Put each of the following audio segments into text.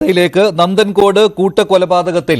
വാർത്തയിലേക്ക്. നന്ദൻകോട് കൂട്ടക്കൊലപാതകത്തിൽ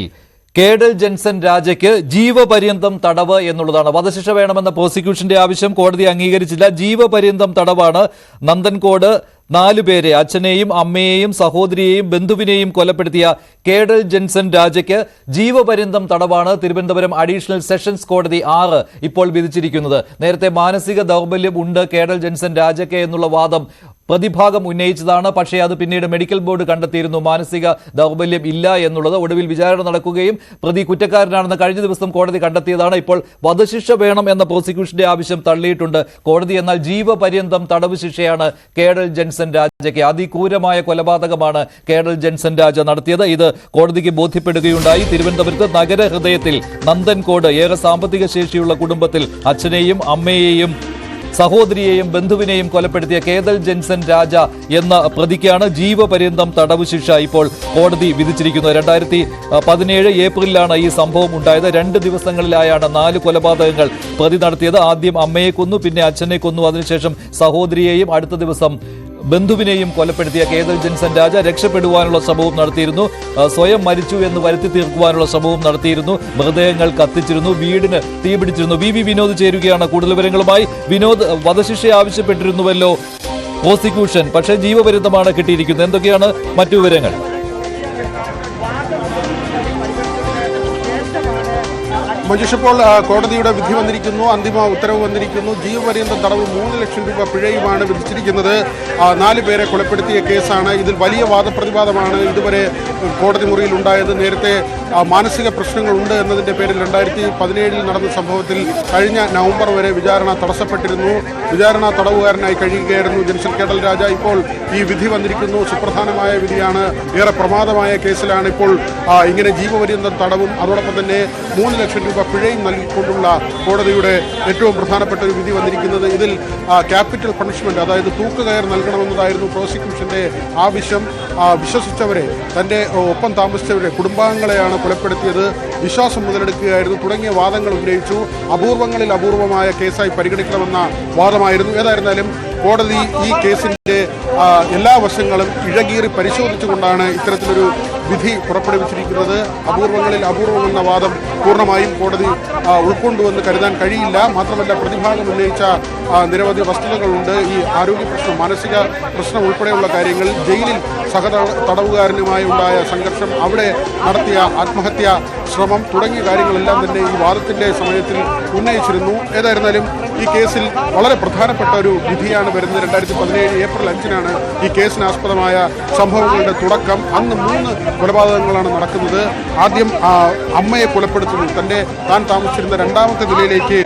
കേഡൽ ജെൻസൺ രാജയ്ക്ക് ജീവപര്യന്തം തടവ് എന്നുള്ളതാണ്. വധശിക്ഷ വേണമെന്ന പ്രോസിക്യൂഷന്റെ ആവശ്യം കോടതി അംഗീകരിച്ചില്ല. ജീവപര്യന്തം തടവാണ്. നന്ദൻകോട് 4 പേരെ, അച്ഛനെയും അമ്മയെയും സഹോദരിയെയും ബന്ധുവിനെയും കൊലപ്പെടുത്തിയ കേഡൽ ജെൻസൺ രാജയ്ക്ക് ജീവപര്യന്തം തടവാണ് തിരുവനന്തപുരം അഡീഷണൽ സെഷൻസ് കോടതി 6 ഇപ്പോൾ വിധിച്ചിരിക്കുന്നത്. നേരത്തെ മാനസിക ദൗർബല്യം ഉണ്ട് കേഡൽ ജെൻസൺ രാജയ്ക്ക് എന്നുള്ള വാദം പ്രതിഭാഗം ഉന്നയിച്ചതാണ്. പക്ഷേ അത് പിന്നീട് മെഡിക്കൽ ബോർഡ് കണ്ടെത്തിയിരുന്നു മാനസിക ദൗർബല്യം ഇല്ല എന്നുള്ളത്. ഒടുവിൽ വിചാരണ നടക്കുകയും പ്രതി കുറ്റക്കാരനാണെന്ന് കഴിഞ്ഞ ദിവസം കോടതി കണ്ടെത്തിയതാണ്. ഇപ്പോൾ വധശിക്ഷ വേണം എന്ന പ്രോസിക്യൂഷന്റെ ആവശ്യം തള്ളിയിട്ടുണ്ട് കോടതി. എന്നാൽ ജീവപര്യന്തം തടവ് ശിക്ഷയാണ് കേഡൽ ജെൻസൺ രാജയ്ക്ക്. അതിക്രൂരമായ കൊലപാതകമാണ് കേഡൽ ജെൻസൺ രാജ നടത്തിയത്. ഇത് കോടതിക്ക് ബോധ്യപ്പെടുകയുണ്ടായി. തിരുവനന്തപുരത്ത് നഗരഹൃദയത്തിൽ നന്ദൻകോട് ഏറെ സാമ്പത്തിക ശേഷിയുള്ള കുടുംബത്തിൽ അച്ഛനെയും അമ്മയെയും സഹോദരിയെയും ബന്ധുവിനെയും കൊലപ്പെടുത്തിയ കേഡൽ ജെൻസൺ രാജ എന്ന പ്രതിക്കാണ് ജീവപര്യന്തം തടവ് ശിക്ഷ ഇപ്പോൾ കോടതി വിധിച്ചിരിക്കുന്നത്. 2017 ഏപ്രിലാണ് ഈ സംഭവം ഉണ്ടായത്. 2 ദിവസങ്ങളിലായാണ് 4 കൊലപാതകങ്ങൾ പ്രതി നടത്തിയത്. ആദ്യം അമ്മയെ കൊന്നു, പിന്നെ അച്ഛനെ കൊന്നു, അതിനുശേഷം സഹോദരിയെയും അടുത്ത ദിവസം ബന്ധുവിനെയും കൊലപ്പെടുത്തിയ കേഡൽ ജെൻസൺ രാജ രക്ഷപ്പെടുവാനുള്ള ശ്രമവും നടത്തിയിരുന്നു. സ്വയം മരിച്ചു എന്ന് വരുത്തി തീർക്കുവാനുള്ള ശ്രമവും നടത്തിയിരുന്നു. മൃതദേഹങ്ങൾ കത്തിച്ചിരുന്നു, വീടിന് തീപിടിച്ചിരുന്നു. വി വിനോദ് ചേരുകയാണ് കൂടുതൽ വിവരങ്ങളുമായി. വിനോദ്, വധശിക്ഷ ആവശ്യപ്പെട്ടിരുന്നുവല്ലോ പ്രോസിക്യൂഷൻ, പക്ഷേ ജീവപര്യന്തമാണ് കിട്ടിയിരിക്കുന്നത്. എന്തൊക്കെയാണ് മറ്റു വിവരങ്ങൾ? മഞ്ജുഷ്, ഇപ്പോൾ കോടതിയുടെ വിധി വന്നിരിക്കുന്നു, അന്തിമ ഉത്തരവ് വന്നിരിക്കുന്നു. ജീവപര്യന്തം തടവ് 3 ലക്ഷം രൂപ പിഴയുമാണ് വിധിച്ചിരിക്കുന്നത്. 4 പേരെ കൊലപ്പെടുത്തിയ കേസാണ്. ഇതിൽ വലിയ വാദപ്രതിവാദമാണ് ഇതുവരെ കോടതി മുറിയിൽ ഉണ്ടായത്. നേരത്തെ മാനസിക പ്രശ്നങ്ങളുണ്ട് എന്നതിൻ്റെ പേരിൽ 2017 നടന്ന സംഭവത്തിൽ കഴിഞ്ഞ നവംബർ വരെ വിചാരണ തടസ്സപ്പെട്ടിരുന്നു. വിചാരണ തടവുകാരനായി കഴിയുകയായിരുന്നു ജെൻസൺ കേഡൽ രാജ. ഇപ്പോൾ ഈ വിധി വന്നിരിക്കുന്നു. സുപ്രധാനമായ വിധിയാണ്. ഏറെ പ്രമാദമായ കേസിലാണ് ഇപ്പോൾ ഇങ്ങനെ ജീവപര്യന്തം തടവും അതോടൊപ്പം തന്നെ 3 ലക്ഷം രൂപ പിഴയും നൽകിക്കൊണ്ടുള്ള കോടതിയുടെ ഏറ്റവും പ്രധാനപ്പെട്ട ഒരു വിധി വന്നിരിക്കുന്നത്. ഇതിൽ ക്യാപിറ്റൽ പണിഷ്മെന്റ്, അതായത് തൂക്കുകയർ നൽകണമെന്നതായിരുന്നു പ്രോസിക്യൂഷന്റെ ആവശ്യം. വിശ്വസിച്ചവരെ, തൻ്റെ ഒപ്പം താമസിച്ചവരെ, കുടുംബാംഗങ്ങളെയാണ് കൊലപ്പെടുത്തിയത്, വിശ്വാസം മുതലെടുക്കുകയായിരുന്നു തുടങ്ങിയ വാദങ്ങൾ ഉന്നയിച്ചു. അപൂർവങ്ങളിൽ അപൂർവമായ കേസായി പരിഗണിക്കണമെന്ന വാദമായിരുന്നു. ഏതായിരുന്നാലും കോടതി ഈ കേസിൻ്റെ എല്ലാ വശങ്ങളും ഇഴകീറി പരിശോധിച്ചുകൊണ്ടാണ് ഇത്തരത്തിലൊരു വിധി പുറപ്പെടുവിച്ചിരിക്കുന്നത്. അപൂർവങ്ങളിൽ അപൂർവം എന്ന വാദം പൂർണ്ണമായും കോടതി ഉൾക്കൊണ്ടുവെന്ന് കരുതാൻ കഴിയില്ല. മാത്രമല്ല, പ്രതിഭാഗം ഉന്നയിച്ച നിരവധി വസ്തുതകളുണ്ട്. ഈ ആരോഗ്യ പ്രശ്നം, മാനസിക പ്രശ്നം ഉൾപ്പെടെയുള്ള കാര്യങ്ങൾ, ജയിലിൽ തടവുകാരനുമായി ഉണ്ടായ സംഘർഷം, അവിടെ നടത്തിയ ആത്മഹത്യാ ശ്രമം തുടങ്ങിയ കാര്യങ്ങളെല്ലാം തന്നെ ഈ വാദത്തിൻ്റെ സമയത്തിൽ ഉന്നയിച്ചിരുന്നു. ഏതായിരുന്നാലും ഈ കേസിൽ വളരെ പ്രധാനപ്പെട്ട ഒരു വിധിയാണ് വരുന്നത്. 2017 ഏപ്രിൽ 5-നാണ് ഈ കേസിനാസ്പദമായ സംഭവങ്ങളുടെ തുടക്കം. അന്ന് 3 കൊലപാതകങ്ങളാണ് നടക്കുന്നത്. ആദ്യം അമ്മയെ കൊലപ്പെടുത്തുന്നു. താൻ താമസിച്ചിരുന്ന 2ാമത്തെ നിലയിലേക്ക്